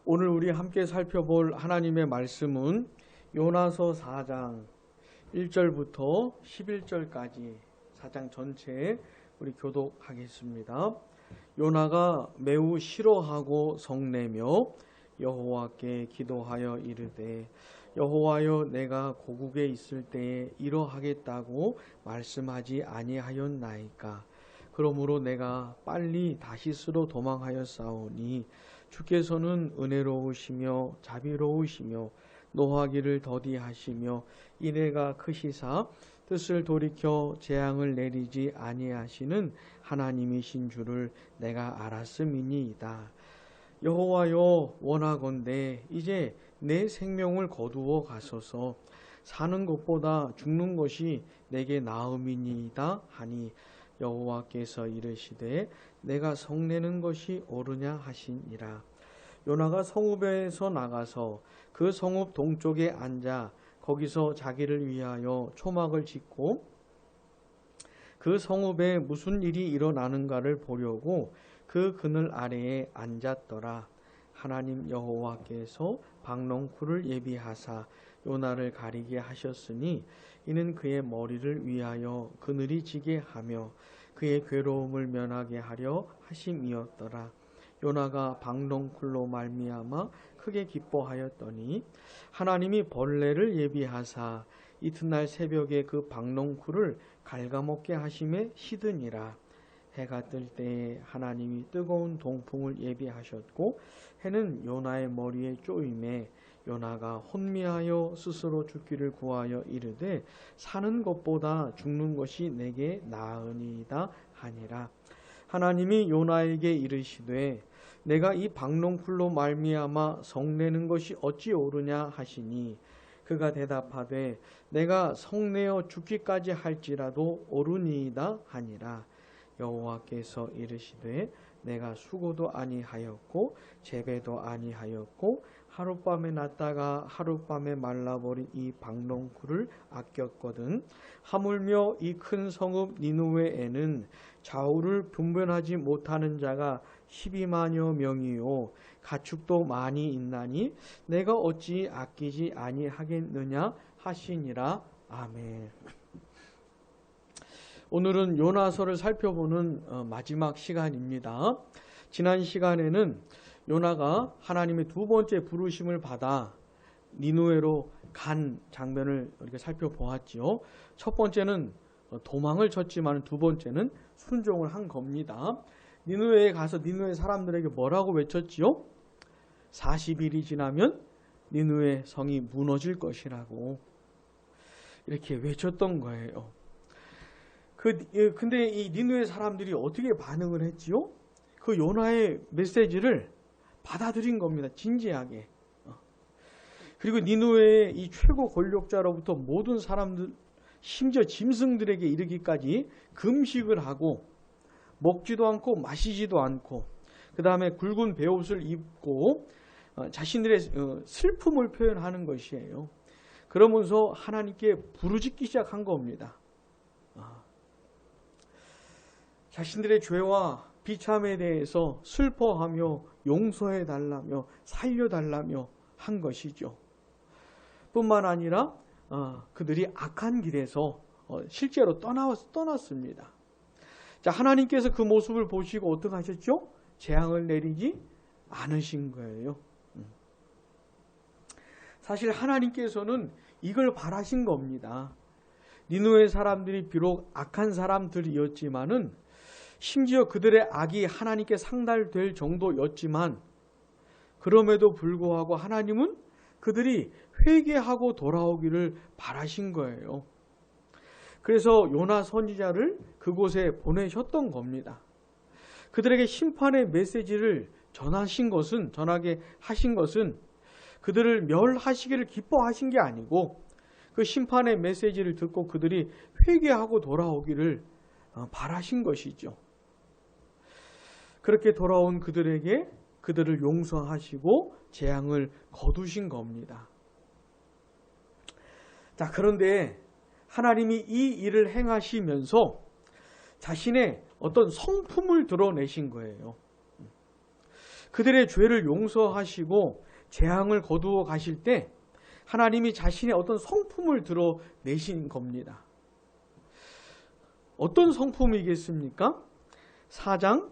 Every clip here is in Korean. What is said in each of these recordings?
오늘 우리 함께 살펴볼 하나님의 말씀은 요나서 4장 1절부터 11절까지 4장 전체에 우리 교독하겠습니다. 요나가 매우 싫어하고 성내며 여호와께 기도하여 이르되 여호와여, 내가 고국에 있을 때에 이러하겠다고 말씀하지 아니하였나이까. 그러므로 내가 빨리 다시스로 도망하였사오니 주께서는 은혜로우시며 자비로우시며 노하기를 더디하시며 인애가 크시사 뜻을 돌이켜 재앙을 내리지 아니하시는 하나님이신 줄을 내가 알았음이니이다. 여호와여, 원하건대 이제 내 생명을 거두어 가소서. 사는 것보다 죽는 것이 내게 나음이니이다 하니 여호와께서 이르시되 내가 성내는 것이 옳으냐 하시니라. 요나가 성읍에서 나가서 그 성읍 동쪽에 앉아 거기서 자기를 위하여 초막을 짓고 그 성읍에 무슨 일이 일어나는가를 보려고 그 그늘 아래에 앉았더라. 하나님 여호와께서 박넝쿨을 예비하사 요나를 가리게 하셨으니 이는 그의 머리를 위하여 그늘이 지게 하며 그의 괴로움을 면하게 하려 하심이었더라. 요나가 박넝쿨로 말미암아 크게 기뻐하였더니 하나님이 벌레를 예비하사 이튿날 새벽에 그 박넝쿨을 갉아먹게 하심에 시드니라. 해가 뜰 때에 하나님이 뜨거운 동풍을 예비하셨고 해는 요나의 머리에 쪼임에 요나가 혼미하여 스스로 죽기를 구하여 이르되 사는 것보다 죽는 것이 내게 나으니이다 하니라. 하나님이 요나에게 이르시되 내가 이 박넝쿨로 말미암아 성내는 것이 어찌 옳으냐 하시니 그가 대답하되 내가 성내어 죽기까지 할지라도 옳으니이다 하니라. 여호와께서 이르시되 내가 수고도 아니하였고 재배도 아니하였고 하룻밤에 났다가 하룻밤에 말라버린 이 박넝쿨을 아꼈거든. 하물며 이 큰 성읍 니느웨에는 좌우를 분별하지 못하는 자가 12만여 명이요 가축도 많이 있나니 내가 어찌 아끼지 아니하겠느냐 하시니라. 아멘. 오늘은 요나서를 살펴보는 마지막 시간입니다. 지난 시간에는 요나가 하나님의 두 번째 부르심을 받아 니느웨로 간 장면을 우리가 살펴보았지요. 첫 번째는 도망을 쳤지만 두 번째는 순종을 한 겁니다. 니느웨에 가서 니느웨 사람들에게 뭐라고 외쳤지요? 40일이 지나면 니느웨 성이 무너질 것이라고 이렇게 외쳤던 거예요. 근데 이 니느웨 사람들이 어떻게 반응을 했지요? 그 요나의 메시지를 받아들인 겁니다. 진지하게. 그리고 니느웨의 이 최고 권력자로부터 모든 사람들, 심지어 짐승들에게 이르기까지 금식을 하고 먹지도 않고 마시지도 않고 그 다음에 굵은 베옷을 입고 자신들의 슬픔을 표현하는 것이에요. 그러면서 하나님께 부르짖기 시작한 겁니다. 자신들의 죄와 비참에 대해서 슬퍼하며 용서해달라며 살려달라며 한 것이죠. 뿐만 아니라 그들이 악한 길에서 실제로 떠났습니다. 자, 하나님께서 그 모습을 보시고 어떻게 하셨죠? 재앙을 내리지 않으신 거예요. 사실 하나님께서는 이걸 바라신 겁니다. 니느웨 사람들이 비록 악한 사람들이었지만은 심지어 그들의 악이 하나님께 상달될 정도였지만 그럼에도 불구하고 하나님은 그들이 회개하고 돌아오기를 바라신 거예요. 그래서 요나 선지자를 그곳에 보내셨던 겁니다. 그들에게 심판의 메시지를 전하게 하신 것은 그들을 멸하시기를 기뻐하신 게 아니고 그 심판의 메시지를 듣고 그들이 회개하고 돌아오기를 바라신 것이죠. 그렇게 돌아온 그들에게 그들을 용서하시고 재앙을 거두신 겁니다. 자, 그런데 하나님이 이 일을 행하시면서 자신의 어떤 성품을 드러내신 거예요. 그들의 죄를 용서하시고 재앙을 거두어 가실 때 하나님이 자신의 어떤 성품을 드러내신 겁니다. 어떤 성품이겠습니까? 4장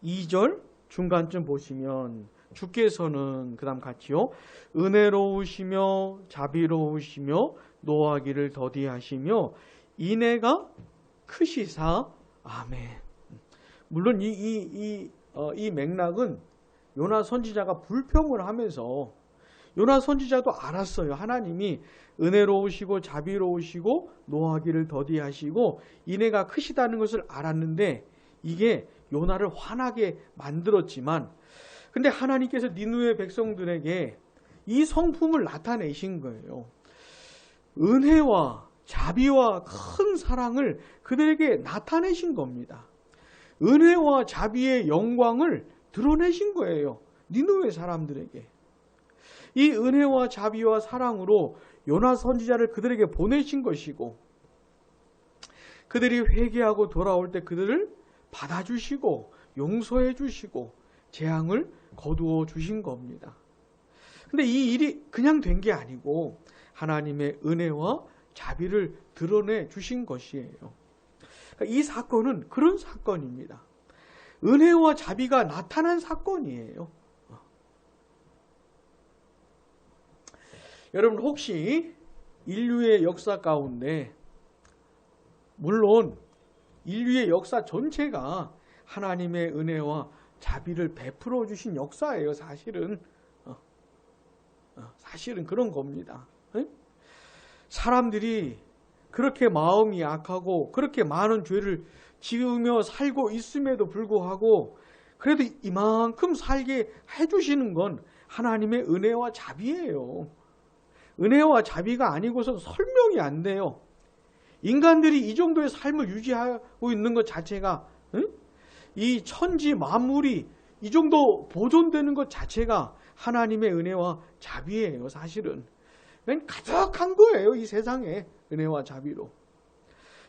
2절 중간쯤 보시면 주께서는 그 다음 같이요. 은혜로우시며 자비로우시며 노하기를 더디하시며 인애가 크시사. 아멘. 물론 이 맥락은 요나 선지자가 불평을 하면서 요나 선지자도 알았어요. 하나님이 은혜로우시고 자비로우시고 노하기를 더디하시고 인애가 크시다는 것을 알았는데 이게 요나를 화나게 만들었지만 근데 하나님께서 니느웨 백성들에게 이 성품을 나타내신 거예요. 은혜와 자비와 큰 사랑을 그들에게 나타내신 겁니다. 은혜와 자비의 영광을 드러내신 거예요. 니느웨 사람들에게. 이 은혜와 자비와 사랑으로 요나 선지자를 그들에게 보내신 것이고 그들이 회개하고 돌아올 때 그들을 받아주시고 용서해 주시고 재앙을 거두어 주신 겁니다. 근데 이 일이 그냥 된 게 아니고 하나님의 은혜와 자비를 드러내 주신 것이에요. 그러니까 이 사건은 그런 사건입니다. 은혜와 자비가 나타난 사건이에요. 여러분 혹시 인류의 역사 가운데 물론 인류의 역사 전체가 하나님의 은혜와 자비를 베풀어 주신 역사예요. 사실은 그런 겁니다. 사람들이 그렇게 마음이 약하고 그렇게 많은 죄를 지으며 살고 있음에도 불구하고 그래도 이만큼 살게 해주시는 건 하나님의 은혜와 자비예요. 은혜와 자비가 아니고선 설명이 안 돼요. 인간들이 이 정도의 삶을 유지하고 있는 것 자체가 이 천지 만물이 이 정도 보존되는 것 자체가 하나님의 은혜와 자비예요. 사실은 가득한 거예요. 이 세상에 은혜와 자비로.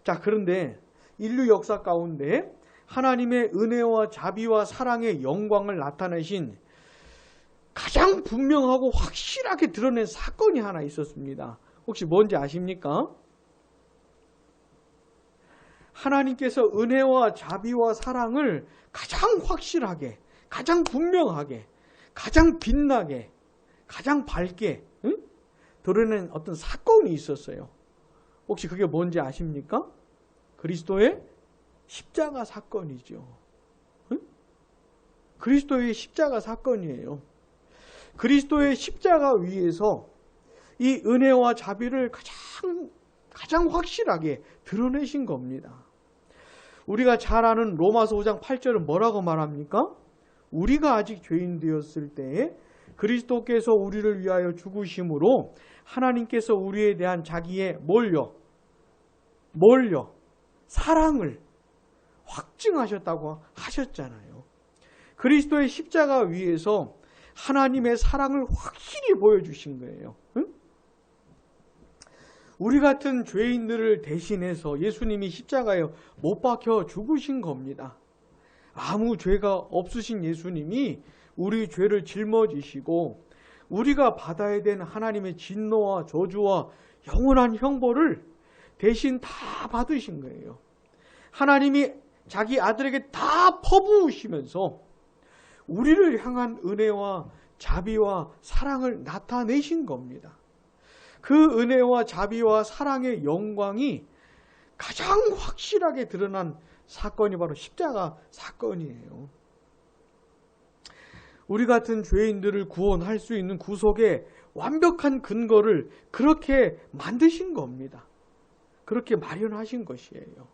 자, 그런데 인류 역사 가운데 하나님의 은혜와 자비와 사랑의 영광을 나타내신 가장 분명하고 확실하게 드러낸 사건이 하나 있었습니다. 혹시 뭔지 아십니까? 하나님께서 은혜와 자비와 사랑을 가장 확실하게, 가장 분명하게, 가장 빛나게, 가장 밝게 드러낸 어떤 사건이 있었어요. 혹시 그게 뭔지 아십니까? 그리스도의 십자가 사건이죠. 그리스도의 십자가 사건이에요. 그리스도의 십자가 위에서 이 은혜와 자비를 가장 확실하게 드러내신 겁니다. 우리가 잘 아는 로마서 5장 8절은 뭐라고 말합니까? 우리가 아직 죄인 되었을 때에 그리스도께서 우리를 위하여 죽으심으로 하나님께서 우리에 대한 자기의 사랑을 확증하셨다고 하셨잖아요. 그리스도의 십자가 위에서 하나님의 사랑을 확실히 보여주신 거예요. 우리 같은 죄인들을 대신해서 예수님이 십자가에 못 박혀 죽으신 겁니다. 아무 죄가 없으신 예수님이 우리 죄를 짊어지시고 우리가 받아야 되는 하나님의 진노와 저주와 영원한 형벌을 대신 다 받으신 거예요. 하나님이 자기 아들에게 다 퍼부으시면서 우리를 향한 은혜와 자비와 사랑을 나타내신 겁니다. 그 은혜와 자비와 사랑의 영광이 가장 확실하게 드러난 사건이 바로 십자가 사건이에요. 우리 같은 죄인들을 구원할 수 있는 구속의 완벽한 근거를 그렇게 만드신 겁니다. 그렇게 마련하신 것이에요.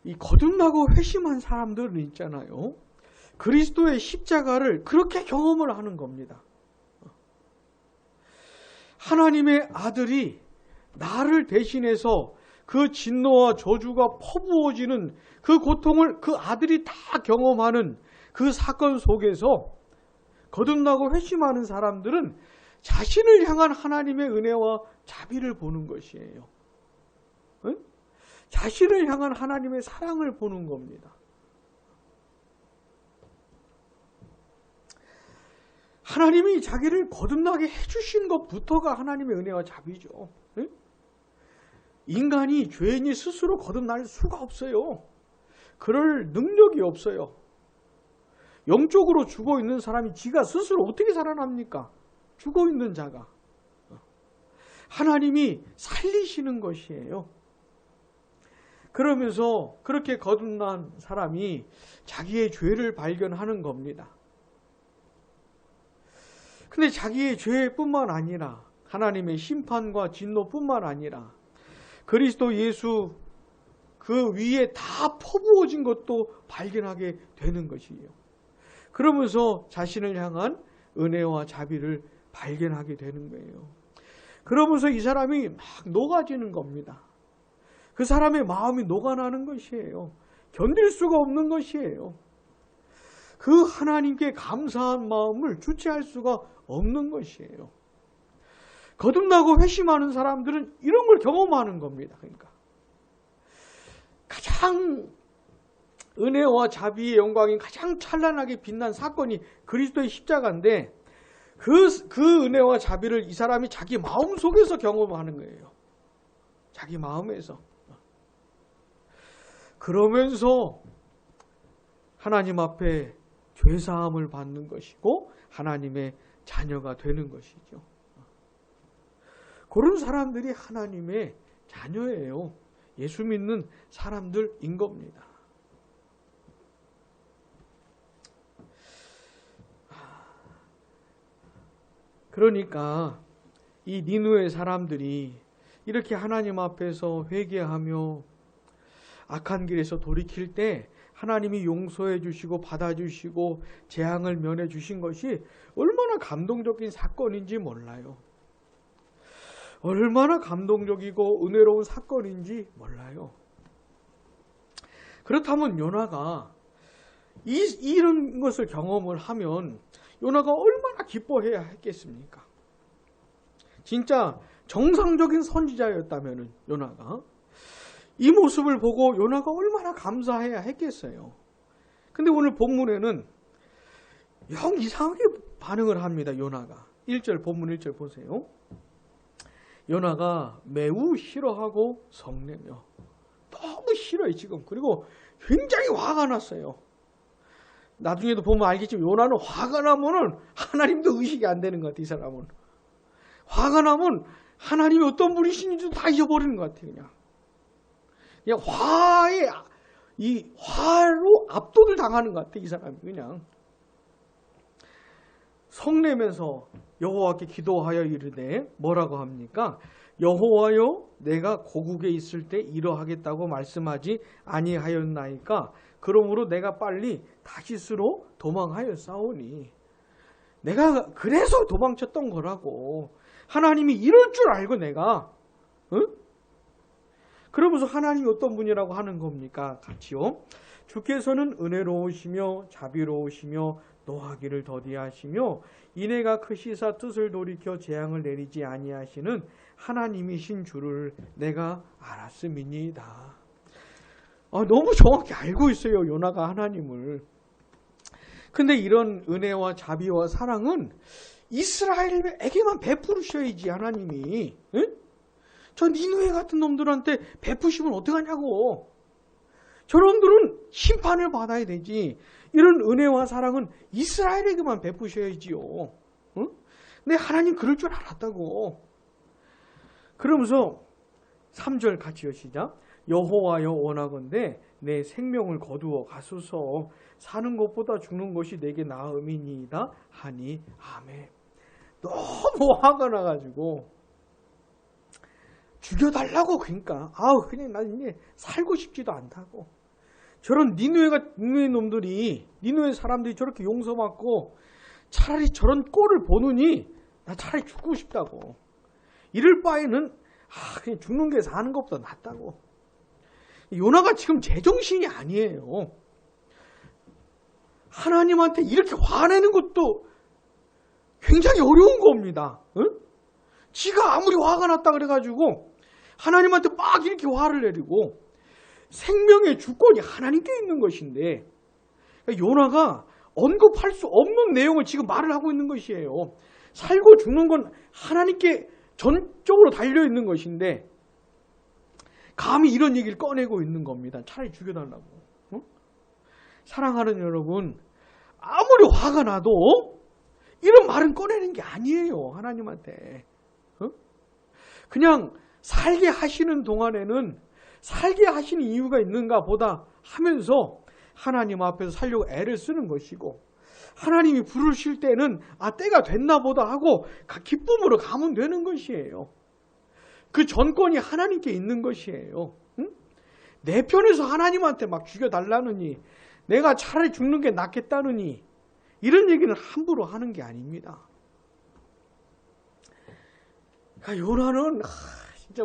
이 거듭나고 회심한 사람들은 있잖아요. 그리스도의 십자가를 그렇게 경험을 하는 겁니다. 하나님의 아들이 나를 대신해서 그 진노와 저주가 퍼부어지는 그 고통을 그 아들이 다 경험하는 그 사건 속에서 거듭나고 회심하는 사람들은 자신을 향한 하나님의 은혜와 자비를 보는 것이에요. 자신을 향한 하나님의 사랑을 보는 겁니다. 하나님이 자기를 거듭나게 해주신 것부터가 하나님의 은혜와 자비죠. 인간이, 죄인이 스스로 거듭날 수가 없어요. 그럴 능력이 없어요. 영적으로 죽어있는 사람이 지가 스스로 어떻게 살아납니까? 죽어있는 자가. 하나님이 살리시는 것이에요. 그러면서 그렇게 거듭난 사람이 자기의 죄를 발견하는 겁니다. 근데 자기의 죄뿐만 아니라 하나님의 심판과 진노뿐만 아니라 그리스도 예수 그 위에 다 퍼부어진 것도 발견하게 되는 것이에요. 그러면서 자신을 향한 은혜와 자비를 발견하게 되는 거예요. 그러면서 이 사람이 막 녹아지는 겁니다. 그 사람의 마음이 녹아나는 것이에요. 견딜 수가 없는 것이에요. 그 하나님께 감사한 마음을 주체할 수가 없는 것이에요. 거듭나고 회심하는 사람들은 이런 걸 경험하는 겁니다. 그러니까 가장 은혜와 자비의 영광이 가장 찬란하게 빛난 사건이 그리스도의 십자가인데 그 은혜와 자비를 이 사람이 자기 마음속에서 경험하는 거예요. 자기 마음에서. 그러면서 하나님 앞에 죄사함을 받는 것이고 하나님의 자녀가 되는 것이죠. 그런 사람들이 하나님의 자녀예요. 예수 믿는 사람들인 겁니다. 그러니까 이 니느웨 사람들이 이렇게 하나님 앞에서 회개하며 악한 길에서 돌이킬 때 하나님이 용서해 주시고 받아주시고 재앙을 면해 주신 것이 얼마나 감동적인 사건인지 몰라요. 얼마나 감동적이고 은혜로운 사건인지 몰라요. 그렇다면 요나가 이런 것을 경험을 하면 요나가 얼마나 기뻐해야 했겠습니까? 진짜 정상적인 선지자였다면 요나가 이 모습을 보고 요나가 얼마나 감사해야 했겠어요. 근데 오늘 본문에는 영 이상하게 반응을 합니다. 요나가 1절 본문 1절 보세요. 요나가 매우 싫어하고 성내며 너무 싫어요 지금. 그리고 굉장히 화가 났어요. 나중에도 보면 알겠지만 요나는 화가 나면은 하나님도 의식이 안 되는 것 같아요. 이 사람은 화가 나면 하나님이 어떤 분이신지도 다 잊어버리는 것 같아요. 그냥 이 화로 압도를 당하는 것 같아요. 이 사람이 그냥 성내면서 여호와께 기도하여 이르되 뭐라고 합니까? 여호와여 내가 고국에 있을 때 이러하겠다고 말씀하지 아니하였나이까? 그러므로 내가 빨리 다시스로 도망하였사오니. 내가 그래서 도망쳤던 거라고. 하나님이 이럴 줄 알고 내가 그러면서 하나님이 어떤 분이라고 하는 겁니까? 같이요. 주께서는 은혜로우시며 자비로우시며 노하기를 더디하시며 이내가 크시사 뜻을 돌이켜 재앙을 내리지 아니하시는 하나님이신 줄을 내가 알았음이니이다. 너무 정확히 알고 있어요. 요나가 하나님을. 근데 이런 은혜와 자비와 사랑은 이스라엘에게만 베푸셔야지 하나님이. 응? 저 니느웨 같은 놈들한테 베푸시면 어떡하냐고. 저놈들은 심판을 받아야 되지. 이런 은혜와 사랑은 이스라엘에게만 베푸셔야지요. 응? 근데 하나님 그럴 줄 알았다고. 그러면서 3절 같이요. 시작. 여호와여 원하건대 내 생명을 거두어 가소서. 사는 것보다 죽는 것이 내게 나음이니이다 하니 아멘. 너무 화가 나가지고 죽여달라고. 그러니까 그냥 난 이제 살고 싶지도 않다고. 저런 니느웨 놈들이, 니느웨 사람들이 저렇게 용서받고 차라리 저런 꼴을 보느니 나 차라리 죽고 싶다고. 이럴 바에는 그냥 죽는 게 사는 것보다 낫다고. 요나가 지금 제정신이 아니에요. 하나님한테 이렇게 화내는 것도 굉장히 어려운 겁니다. 응? 지가 아무리 화가 났다 그래가지고 하나님한테 막 이렇게 화를 내리고 생명의 주권이 하나님께 있는 것인데 요나가 언급할 수 없는 내용을 지금 말을 하고 있는 것이에요. 살고 죽는 건 하나님께 전적으로 달려있는 것인데 감히 이런 얘기를 꺼내고 있는 겁니다. 차라리 죽여달라고. 사랑하는 여러분, 아무리 화가 나도 이런 말은 꺼내는 게 아니에요. 하나님한테. 그냥 살게 하시는 동안에는 살게 하시는 이유가 있는가 보다 하면서 하나님 앞에서 살려고 애를 쓰는 것이고, 하나님이 부르실 때는 때가 됐나 보다 하고 기쁨으로 가면 되는 것이에요. 그 전권이 하나님께 있는 것이에요. 내 편에서 하나님한테 막 죽여달라느니, 내가 차라리 죽는 게 낫겠다느니, 이런 얘기는 함부로 하는 게 아닙니다. 그러니까 요나는 진짜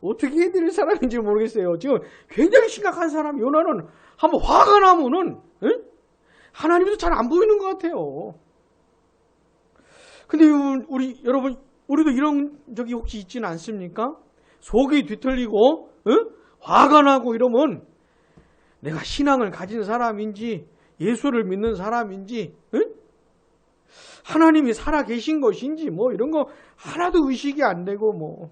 어떻게 해드릴 사람인지 모르겠어요. 지금 굉장히 심각한 사람. 요나는 한번 화가 나면은 하나님도 잘 안 보이는 것 같아요. 근데 여러분, 우리도 이런 적이 혹시 있지는 않습니까? 속이 뒤틀리고 화가 나고 이러면 내가 신앙을 가진 사람인지 예수를 믿는 사람인지 하나님이 살아 계신 것인지 이런 거 하나도 의식이 안 되고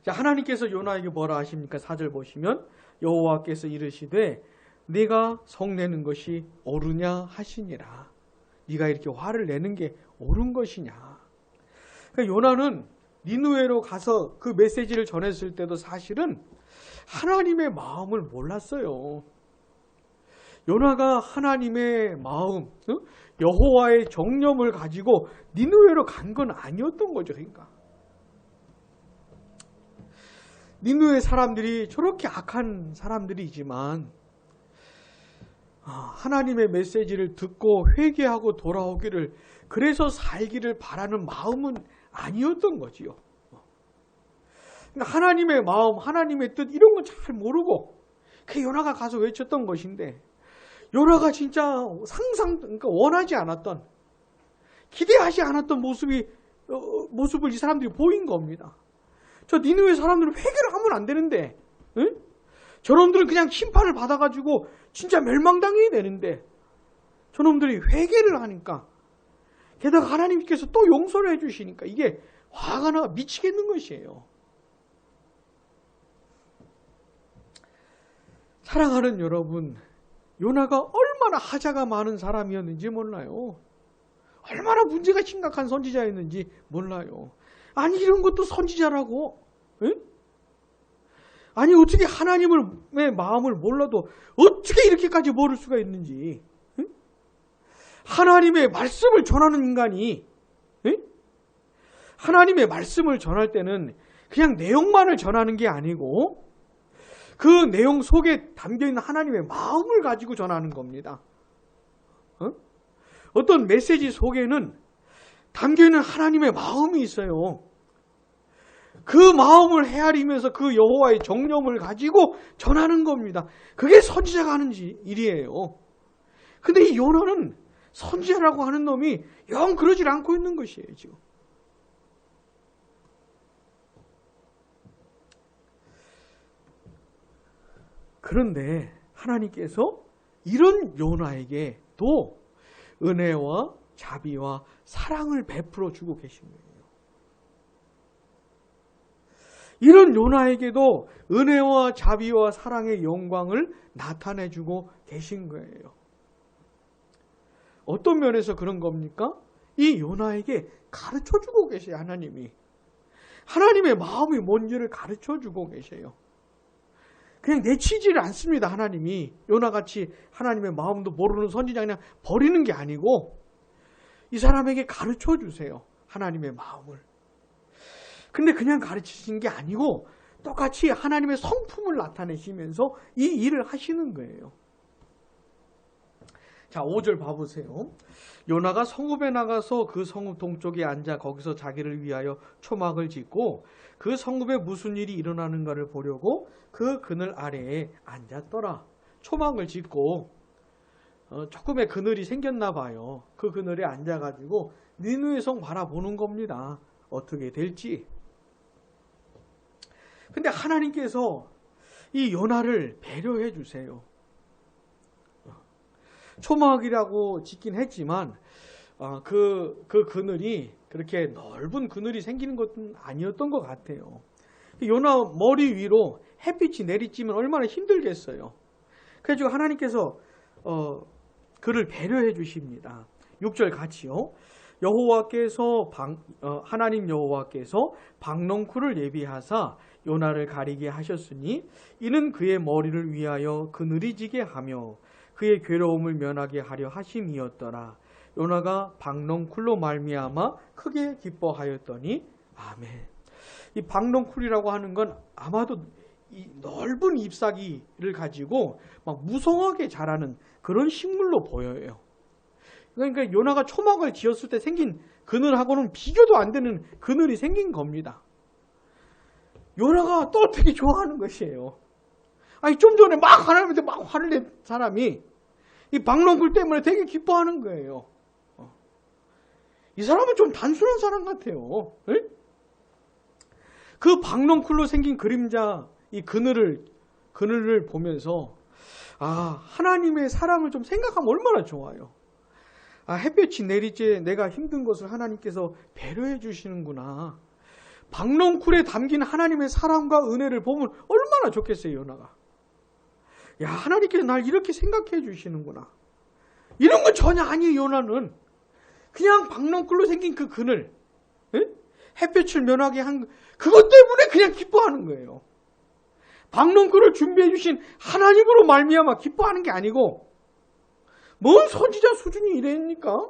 자, 하나님께서 요나에게 뭐라 하십니까? 4절 보시면 여호와께서 이르시되 네가 성내는 것이 옳으냐 하시니라. 네가 이렇게 화를 내는 게 옳은 것이냐. 그러니까 요나는 니느웨로 가서 그 메시지를 전했을 때도 사실은 하나님의 마음을 몰랐어요. 요나가 하나님의 마음, 여호와의 정념을 가지고 니느웨로 간 건 아니었던 거죠. 그러니까 니느웨 사람들이 저렇게 악한 사람들이지만 하나님의 메시지를 듣고 회개하고 돌아오기를, 그래서 살기를 바라는 마음은 아니었던 거지요. 하나님의 마음, 하나님의 뜻 이런 건 잘 모르고 그 요나가 가서 외쳤던 것인데, 요나가 진짜 그러니까 원하지 않았던, 기대하지 않았던 모습을 이 사람들이 보인 겁니다. 저 니느웨 사람들은 회개를 하면 안 되는데, 저놈들은 그냥 심판을 받아가지고 진짜 멸망당해야 되는데, 저놈들이 회개를 하니까, 게다가 하나님께서 또 용서를 해주시니까 이게 화가 나 미치겠는 것이에요. 사랑하는 여러분, 요나가 얼마나 하자가 많은 사람이었는지 몰라요. 얼마나 문제가 심각한 선지자였는지 몰라요. 아니 이런 것도 선지자라고? 아니 어떻게 하나님의 마음을 몰라도 어떻게 이렇게까지 모를 수가 있는지. 하나님의 말씀을 전하는 인간이 하나님의 말씀을 전할 때는 그냥 내용만을 전하는 게 아니고 그 내용 속에 담겨있는 하나님의 마음을 가지고 전하는 겁니다. 어떤 메시지 속에는 담겨있는 하나님의 마음이 있어요. 그 마음을 헤아리면서 그 여호와의 정념을 가지고 전하는 겁니다. 그게 선지자가 하는 일이에요. 근데 이 요나는 선지자라고 하는 놈이 영 그러질 않고 있는 것이에요, 지금. 그런데 하나님께서 이런 요나에게 또 은혜와 자비와 사랑을 베풀어 주고 계신 거예요. 이런 요나에게도 은혜와 자비와 사랑의 영광을 나타내 주고 계신 거예요. 어떤 면에서 그런 겁니까? 이 요나에게 가르쳐 주고 계세요, 하나님이. 하나님의 마음이 뭔지를 가르쳐 주고 계세요. 그냥 내치지를 않습니다, 하나님이. 요나같이 하나님의 마음도 모르는 선지자 그냥 버리는 게 아니고 이 사람에게 가르쳐 주세요, 하나님의 마음을. 근데 그냥 가르치신 게 아니고 똑같이 하나님의 성품을 나타내시면서 이 일을 하시는 거예요. 자, 5절 봐보세요. 요나가 성읍에 나가서 그 성읍 동쪽에 앉아 거기서 자기를 위하여 초막을 짓고 그 성읍에 무슨 일이 일어나는가를 보려고 그 그늘 아래에 앉았더라. 초막을 짓고 조금의 그늘이 생겼나 봐요. 그 그늘에 앉아가지고 니느웨 성 바라보는 겁니다. 어떻게 될지. 근데 하나님께서 이 요나를 배려해 주세요. 초막이라고 짓긴 했지만 그 그늘이 그렇게 넓은 그늘이 생기는 것은 아니었던 것 같아요. 요나 머리 위로 햇빛이 내리쬐면 얼마나 힘들겠어요. 그래서 하나님께서 그를 배려해 주십니다. 6절 같이요. 하나님 여호와께서 박농쿨을 예비하사 요나를 가리게 하셨으니 이는 그의 머리를 위하여 그늘이 지게 하며 그의 괴로움을 면하게 하려 하심이었더라. 요나가 박농쿨로 말미암아 크게 기뻐하였더니 아멘. 이 박농쿨이라고 하는 건 아마도 이 넓은 잎사귀를 가지고 막 무성하게 자라는 그런 식물로 보여요. 그러니까 요나가 초막을 지었을 때 생긴 그늘하고는 비교도 안 되는 그늘이 생긴 겁니다. 요나가 또 되게 좋아하는 것이에요. 아니 좀 전에 막 하나님한테 막 화를 낸 사람이 이 박농쿨 때문에 되게 기뻐하는 거예요. 이 사람은 좀 단순한 사람 같아요. 에? 그 박농쿨로 생긴 그림자 이 그늘을 보면서 하나님의 사랑을 좀 생각하면 얼마나 좋아요. 햇볕이 내리쬐 내가 힘든 것을 하나님께서 배려해 주시는구나. 박농쿨에 담긴 하나님의 사랑과 은혜를 보면 얼마나 좋겠어요, 요나가. 야, 하나님께서 날 이렇게 생각해 주시는구나. 이런 건 전혀 아니에요, 요나는. 그냥 박농쿨로 생긴 그 그늘, 햇볕을 면하게 한 그것 때문에 그냥 기뻐하는 거예요. 박농쿨을 준비해 주신 하나님으로 말미암아 기뻐하는 게 아니고 뭔 선지자 수준이 이래니까?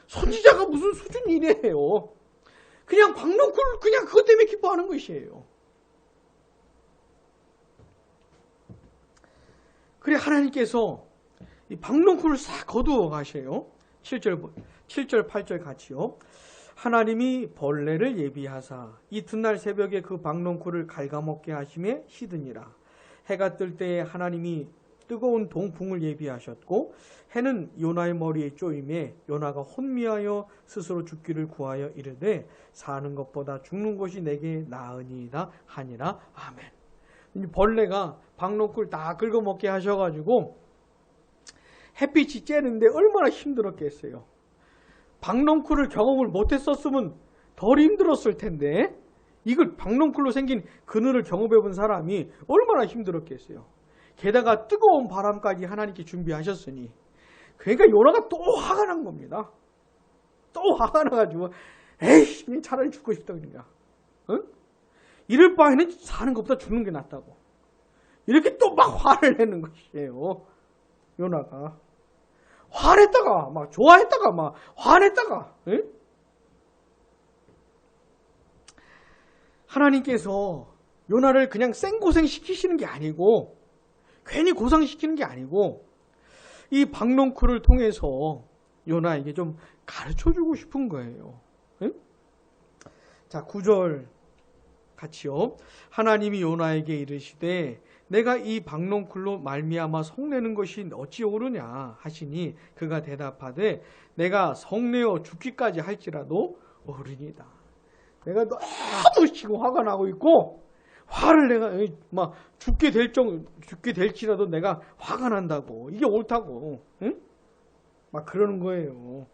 선지자가 무슨 수준이 이래요? 그냥 박농쿨 그냥 그것 때문에 기뻐하는 것이에요. 그래 하나님께서 이 박농쿨을 싹 거두어 가셔요. 7절 8절 같이요. 하나님이 벌레를 예비하사 이튿날 새벽에 그 박농쿨을 갉아먹게 하심에 시드니라. 해가 뜰 때에 하나님이 뜨거운 동풍을 예비하셨고 해는 요나의 머리에 쪼임에 요나가 혼미하여 스스로 죽기를 구하여 이르되 사는 것보다 죽는 것이 내게 나으니이다 하니라. 아멘. 벌레가 박농쿨 다 긁어먹게 하셔가지고 햇빛이 쬐는데 얼마나 힘들었겠어요. 박농쿨을 경험을 못했었으면 덜 힘들었을 텐데 이걸 박농쿨로 생긴 그늘을 경험해 본 사람이 얼마나 힘들었겠어요. 게다가 뜨거운 바람까지 하나님께 준비하셨으니 그러니까 요나가 또 화가 난 겁니다. 또 화가 나가지고 에이 차라리 죽고 싶다 그러니까. 이럴 바에는 사는 것보다 죽는 게 낫다고. 이렇게 또 막 화를 내는 것이에요. 요나가. 화냈다가 막 좋아했다가 막 화냈다가. 하나님께서 요나를 그냥 생고생 시키시는 게 아니고 괜히 고상시키는 게 아니고 이 박농쿨을 통해서 요나에게 좀 가르쳐주고 싶은 거예요. 자 9절 같이요. 하나님이 요나에게 이르시되 내가 이 박농쿨로 말미암아 성내는 것이 어찌 옳으냐 하시니 그가 대답하되 내가 성내어 죽기까지 할지라도 옳으니이다. 내가 너무 지금 화가 나고 있고 화를 내가 막 죽게 될지라도 내가 화가 난다고. 이게 옳다고. 응? 막 그러는 거예요.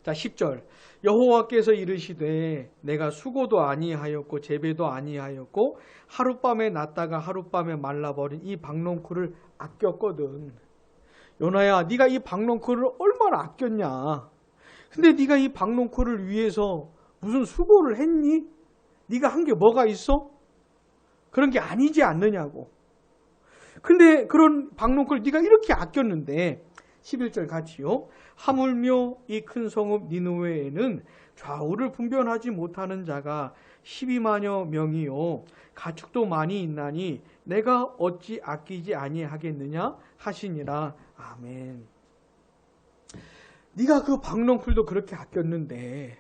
자 10절 여호와께서 이르시되 내가 수고도 아니하였고 재배도 아니하였고 하룻밤에 났다가 하룻밤에 말라버린 이 박농쿨을 아꼈거든. 요나야 네가 이 박농쿨을 얼마나 아꼈냐. 근데 네가 이 박농쿨을 위해서 무슨 수고를 했니? 네가 한 게 뭐가 있어? 그런 게 아니지 않느냐고. 근데 그런 박농쿨 네가 이렇게 아꼈는데 11절 같이요. 하물며 이 큰 성읍 니느웨에는 좌우를 분별하지 못하는 자가 12만여 명이요 가축도 많이 있나니 내가 어찌 아끼지 아니하겠느냐 하시니라. 아멘. 네가 그 박농쿨도 그렇게 아꼈는데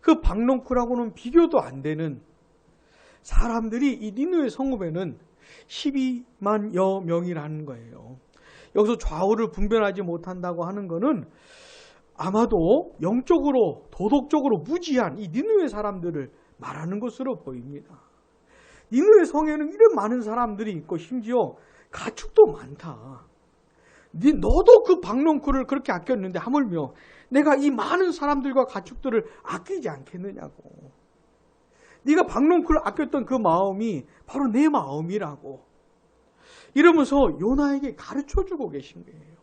그 박농쿨하고는 비교도 안 되는 사람들이 이 니느웨 성읍에는 12만여 명이라는 거예요. 여기서 좌우를 분별하지 못한다고 하는 것은 아마도 영적으로 도덕적으로 무지한 이 니느웨 사람들을 말하는 것으로 보입니다. 니느웨 성에는 이런 많은 사람들이 있고 심지어 가축도 많다. 너도 그 박농쿨을 그렇게 아꼈는데 하물며 내가 이 많은 사람들과 가축들을 아끼지 않겠느냐고. 네가 박농쿨을 아꼈던 그 마음이 바로 내 마음이라고. 이러면서 요나에게 가르쳐주고 계신 거예요.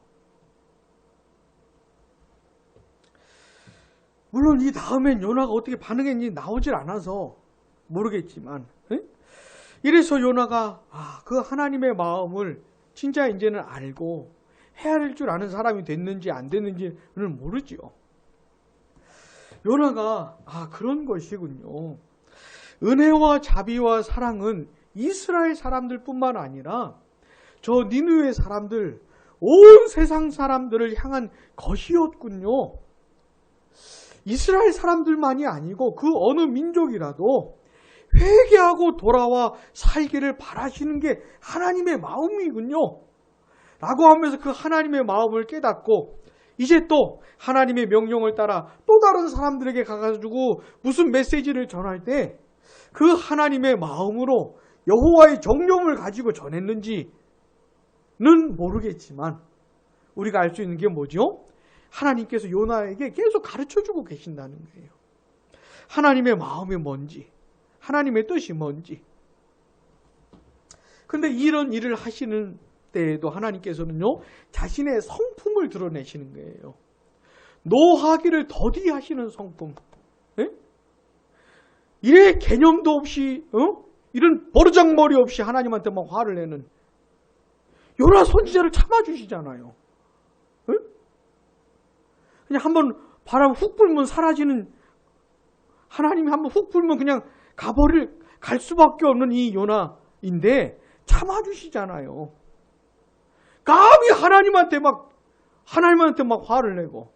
물론 이 다음엔 요나가 어떻게 반응했는지 나오질 않아서 모르겠지만, 이래서 요나가 그 하나님의 마음을 진짜 이제는 알고 헤아릴 줄 아는 사람이 됐는지 안 됐는지는 모르지요. 요나가 그런 것이군요. 은혜와 자비와 사랑은 이스라엘 사람들뿐만 아니라 저 니느웨 사람들, 온 세상 사람들을 향한 것이었군요. 이스라엘 사람들만이 아니고 그 어느 민족이라도 회개하고 돌아와 살기를 바라시는 게 하나님의 마음이군요. 라고 하면서 그 하나님의 마음을 깨닫고 이제 또 하나님의 명령을 따라 또 다른 사람들에게 가가지고 무슨 메시지를 전할 때 그 하나님의 마음으로 여호와의 정령을 가지고 전했는지는 모르겠지만 우리가 알 수 있는 게 뭐죠? 하나님께서 요나에게 계속 가르쳐주고 계신다는 거예요. 하나님의 마음이 뭔지, 하나님의 뜻이 뭔지. 근데 이런 일을 하시는 때에도 하나님께서는요, 자신의 성품을 드러내시는 거예요. 노하기를 더디하시는 성품. 이래 개념도 없이, 이런 버르장머리 없이 하나님한테 막 화를 내는 요나 선지자를 참아주시잖아요. 그냥 한번 바람 훅 불면 사라지는, 하나님이 한번 훅 불면 그냥 갈 수밖에 없는 이 요나인데 참아주시잖아요. 감히 하나님한테 막 화를 내고,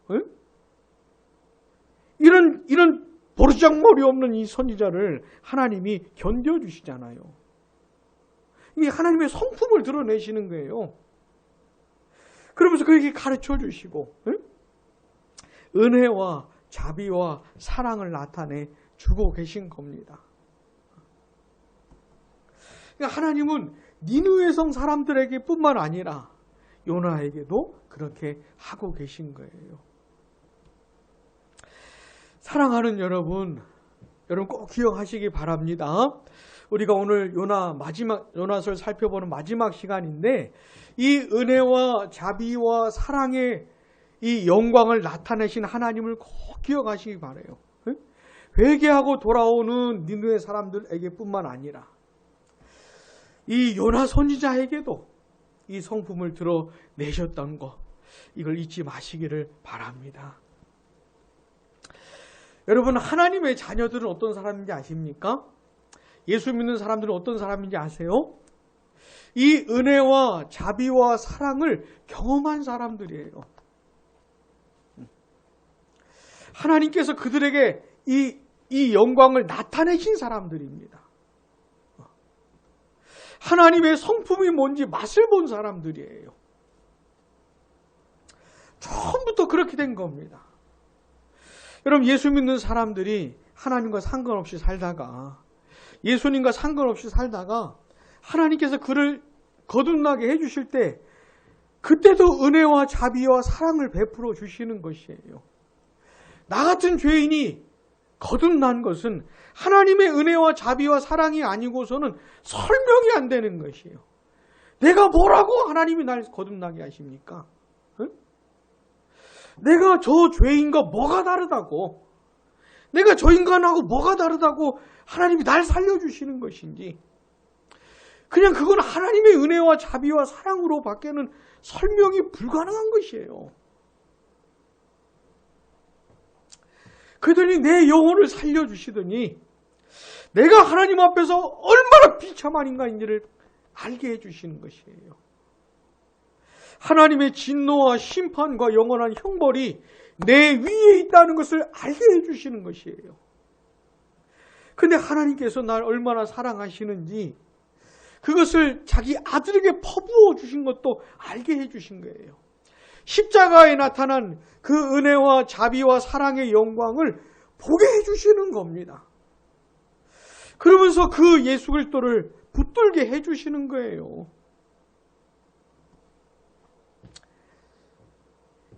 이런 버르장머리 없는 이 선지자를 하나님이 견뎌주시잖아요. 이게 하나님의 성품을 드러내시는 거예요. 그러면서 그에게 가르쳐 주시고, 은혜와 자비와 사랑을 나타내 주고 계신 겁니다. 그러니까 하나님은 니느웨 성 사람들에게 뿐만 아니라 요나에게도 그렇게 하고 계신 거예요. 사랑하는 여러분 꼭 기억하시기 바랍니다. 우리가 오늘 요나서를 살펴보는 마지막 시간인데 이 은혜와 자비와 사랑의 이 영광을 나타내신 하나님을 꼭 기억하시기 바라요. 회개하고 돌아오는 니느웨 사람들에게 뿐만 아니라 이 요나 선지자에게도 이 성품을 드러내셨던 것, 이걸 잊지 마시기를 바랍니다. 여러분, 하나님의 자녀들은 어떤 사람인지 아십니까? 예수 믿는 사람들은 어떤 사람인지 아세요? 이 은혜와 자비와 사랑을 경험한 사람들이에요. 하나님께서 그들에게 이 영광을 나타내신 사람들입니다. 하나님의 성품이 뭔지 맛을 본 사람들이에요. 처음부터 그렇게 된 겁니다. 여러분, 예수 믿는 사람들이 하나님과 상관없이 살다가, 예수님과 상관없이 살다가 하나님께서 그를 거듭나게 해주실 때 그때도 은혜와 자비와 사랑을 베풀어 주시는 것이에요. 나 같은 죄인이 거듭난 것은 하나님의 은혜와 자비와 사랑이 아니고서는 설명이 안 되는 것이에요. 내가 뭐라고 하나님이 날 거듭나게 하십니까? 내가 저 죄인과 뭐가 다르다고, 내가 저 인간하고 뭐가 다르다고 하나님이 날 살려주시는 것인지, 그냥 그건 하나님의 은혜와 자비와 사랑으로 밖에는 설명이 불가능한 것이에요. 그들이 내 영혼을 살려주시더니 내가 하나님 앞에서 얼마나 비참한 인간인지를 알게 해주시는 것이에요. 하나님의 진노와 심판과 영원한 형벌이 내 위에 있다는 것을 알게 해주시는 것이에요. 근데 하나님께서 날 얼마나 사랑하시는지 그것을 자기 아들에게 퍼부어 주신 것도 알게 해주신 거예요. 십자가에 나타난 그 은혜와 자비와 사랑의 영광을 보게 해주시는 겁니다. 그러면서 그 예수 그리스도를 붙들게 해주시는 거예요.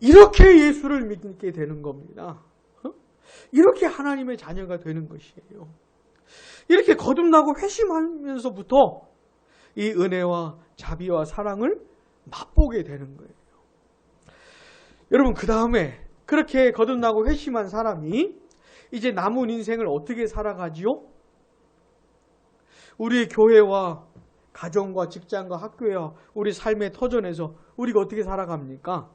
이렇게 예수를 믿게 되는 겁니다. 이렇게 하나님의 자녀가 되는 것이에요. 이렇게 거듭나고 회심하면서부터 이 은혜와 자비와 사랑을 맛보게 되는 거예요. 여러분, 그 다음에 그렇게 거듭나고 회심한 사람이 이제 남은 인생을 어떻게 살아가지요? 우리의 교회와 가정과 직장과 학교와 우리 삶의 터전에서 우리가 어떻게 살아갑니까?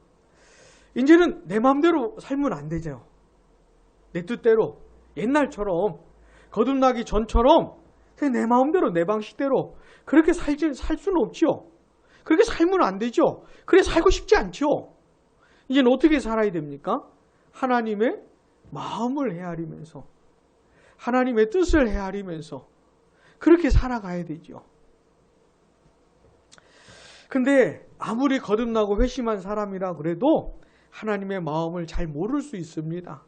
이제는 내 마음대로 살면 안 되죠. 내 뜻대로, 옛날처럼, 거듭나기 전처럼 그냥 내 마음대로, 내 방식대로 그렇게 살 수는 없죠. 그렇게 살면 안 되죠. 그래 살고 싶지 않죠. 이제는 어떻게 살아야 됩니까? 하나님의 마음을 헤아리면서, 하나님의 뜻을 헤아리면서 그렇게 살아가야 되죠. 근데 아무리 거듭나고 회심한 사람이라 그래도 하나님의 마음을 잘 모를 수 있습니다.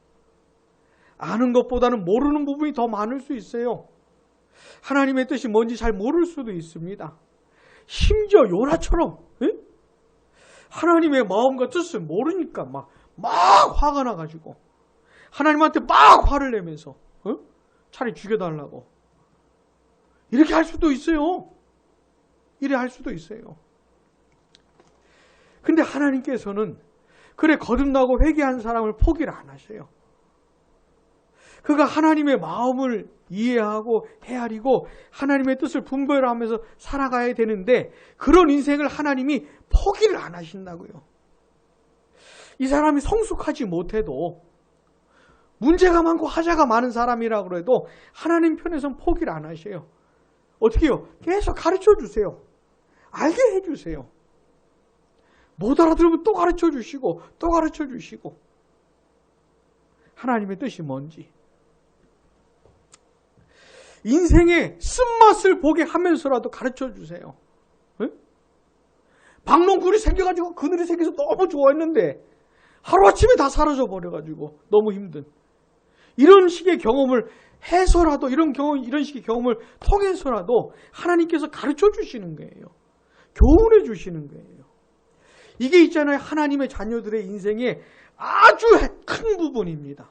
아는 것보다는 모르는 부분이 더 많을 수 있어요. 하나님의 뜻이 뭔지 잘 모를 수도 있습니다. 심지어 요나처럼 하나님의 마음과 뜻을 모르니까 막 화가 나가지고 하나님한테 막 화를 내면서 차라리 죽여달라고 이렇게 할 수도 있어요. 이래 할 수도 있어요. 근데 하나님께서는 그래 거듭나고 회개한 사람을 포기를 안 하셔요. 그가 하나님의 마음을 이해하고 헤아리고 하나님의 뜻을 분별하면서 살아가야 되는데 그런 인생을 하나님이 포기를 안 하신다고요. 이 사람이 성숙하지 못해도 문제가 많고 하자가 많은 사람이라고 해도 하나님 편에서는 포기를 안 하셔요. 어떻게 해요? 계속 가르쳐 주세요. 알게 해주세요. 못 알아들으면 또 가르쳐 주시고 또 가르쳐 주시고 하나님의 뜻이 뭔지 인생의 쓴맛을 보게 하면서라도 가르쳐 주세요. 박농굴이 생겨가지고 그늘이 생겨서 너무 좋아했는데 하루아침에 다 사라져 버려가지고 너무 힘든 이런 식의 경험을 해서라도 이런 식의 경험을 통해서라도 하나님께서 가르쳐 주시는 거예요. 교훈해 주시는 거예요. 이게 있잖아요. 하나님의 자녀들의 인생의 아주 큰 부분입니다.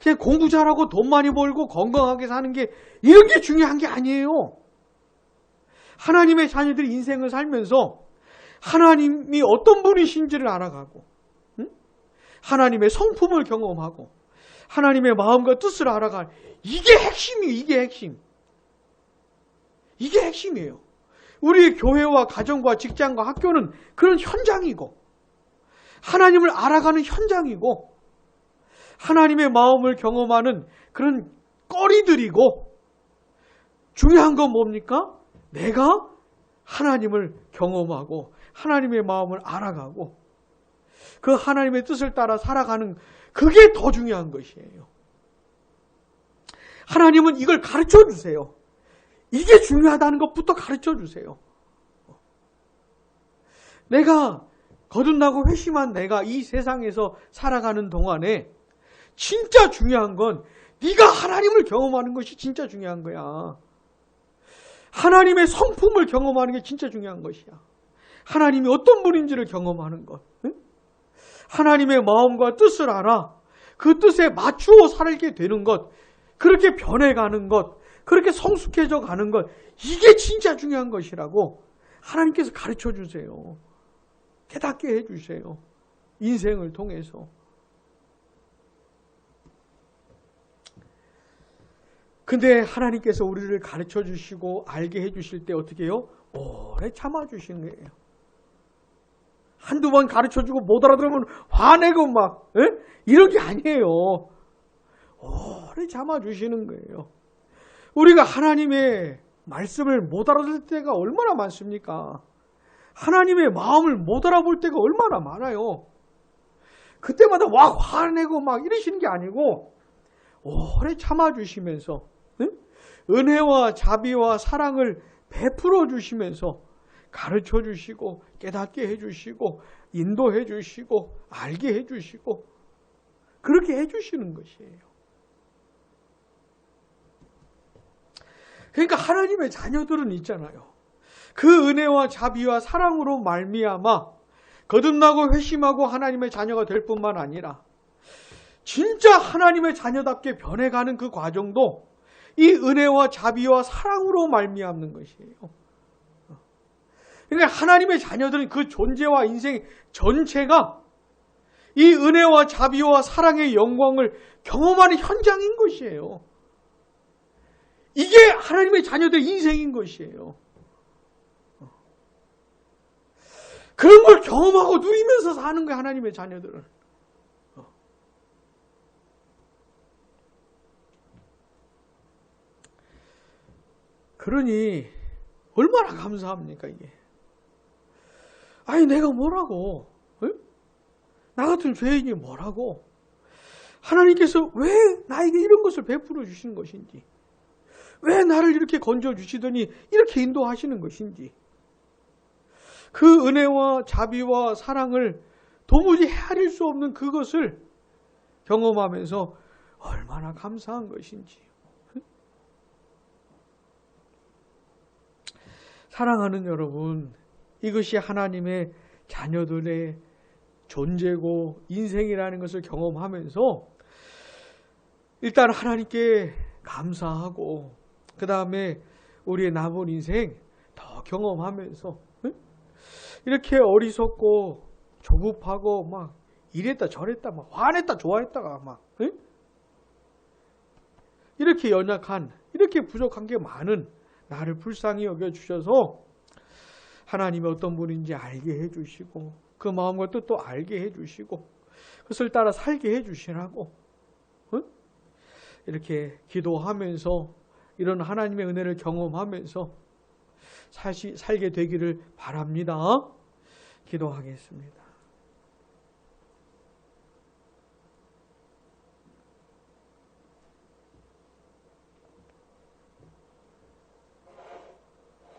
그냥 공부 잘하고 돈 많이 벌고 건강하게 사는 게 이런 게 중요한 게 아니에요. 하나님의 자녀들이 인생을 살면서 하나님이 어떤 분이신지를 알아가고 하나님의 성품을 경험하고 하나님의 마음과 뜻을 알아갈 이게 핵심이에요. 이게 핵심. 이게 핵심이에요. 우리 교회와 가정과 직장과 학교는 그런 현장이고 하나님을 알아가는 현장이고 하나님의 마음을 경험하는 그런 거리들이고 중요한 건 뭡니까? 내가 하나님을 경험하고 하나님의 마음을 알아가고 그 하나님의 뜻을 따라 살아가는 그게 더 중요한 것이에요. 하나님은 이걸 가르쳐 주세요. 이게 중요하다는 것부터 가르쳐 주세요. 내가 거듭나고 회심한 내가 이 세상에서 살아가는 동안에 진짜 중요한 건 네가 하나님을 경험하는 것이 진짜 중요한 거야. 하나님의 성품을 경험하는 게 진짜 중요한 것이야. 하나님이 어떤 분인지를 경험하는 것. 하나님의 마음과 뜻을 알아. 그 뜻에 맞추어 살게 되는 것. 그렇게 변해가는 것. 그렇게 성숙해져 가는 것. 이게 진짜 중요한 것이라고 하나님께서 가르쳐 주세요. 깨닫게 해주세요. 인생을 통해서. 근데 하나님께서 우리를 가르쳐 주시고 알게 해주실 때 어떻게 해요? 오래 참아주시는 거예요. 한두 번 가르쳐 주고 못 알아들으면 화내고 막 이런 게 아니에요. 오래 참아주시는 거예요. 우리가 하나님의 말씀을 못 알아들 때가 얼마나 많습니까? 하나님의 마음을 못 알아볼 때가 얼마나 많아요. 그때마다 화내고 막 이러시는 게 아니고 오래 참아주시면서 은혜와 자비와 사랑을 베풀어 주시면서 가르쳐 주시고 깨닫게 해주시고 인도해 주시고 알게 해주시고 그렇게 해주시는 것이에요. 그러니까 하나님의 자녀들은 있잖아요. 그 은혜와 자비와 사랑으로 말미암아 거듭나고 회심하고 하나님의 자녀가 될 뿐만 아니라 진짜 하나님의 자녀답게 변해가는 그 과정도 이 은혜와 자비와 사랑으로 말미암는 것이에요. 그러니까 하나님의 자녀들은 그 존재와 인생 전체가 이 은혜와 자비와 사랑의 영광을 경험하는 현장인 것이에요. 이게 하나님의 자녀들의 인생인 것이에요. 그런 걸 경험하고 누리면서 사는 거예요, 하나님의 자녀들은. 그러니 얼마나 감사합니까, 이게. 아니, 내가 뭐라고? 나 같은 죄인이 뭐라고? 하나님께서 왜 나에게 이런 것을 베풀어 주시는 것인지, 왜 나를 이렇게 건져 주시더니 이렇게 인도하시는 것인지, 그 은혜와 자비와 사랑을 도무지 헤아릴 수 없는 그것을 경험하면서 얼마나 감사한 것인지. 사랑하는 여러분, 이것이 하나님의 자녀들의 존재고 인생이라는 것을 경험하면서 일단 하나님께 감사하고 그 다음에 우리의 남은 인생 더 경험하면서 이렇게 어리석고 조급하고 막 이랬다 저랬다 막 화냈다 좋아했다가 막 이렇게 연약한, 이렇게 부족한 게 많은 나를 불쌍히 여겨주셔서 하나님이 어떤 분인지 알게 해주시고 그 마음과 뜻도 알게 해주시고 그것을 따라 살게 해주시라고 이렇게 기도하면서 이런 하나님의 은혜를 경험하면서 살게 되기를 바랍니다. 기도하겠습니다.